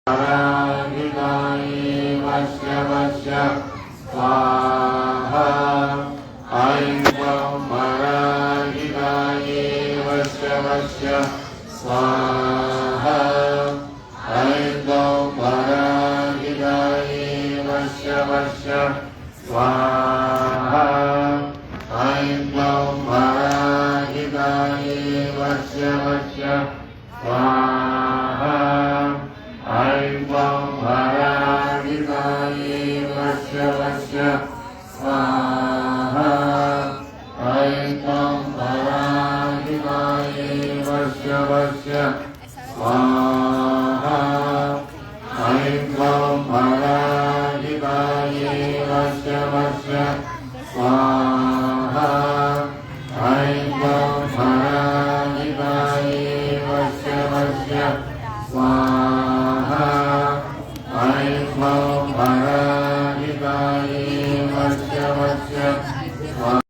पराजिताये वश्य वश्य स्वाहा ऐं गं पराजिताये वश्य वश्य स्वाहा ऐं गं पराजिताये वश्य वश्य स्वाहा ऐं गं पराजिताये वश्य वश्य स्वाहा ऐं गं पराजिताये वश्य वश्य स्वाहा ऐं गं पराजिताये वश्य वश्य स्वाहा ऐं गं पराजिताये वश्य वश्य स्वाहा ऐं गं पराजिताये वश्य वश्य स्वाहा ऐं गं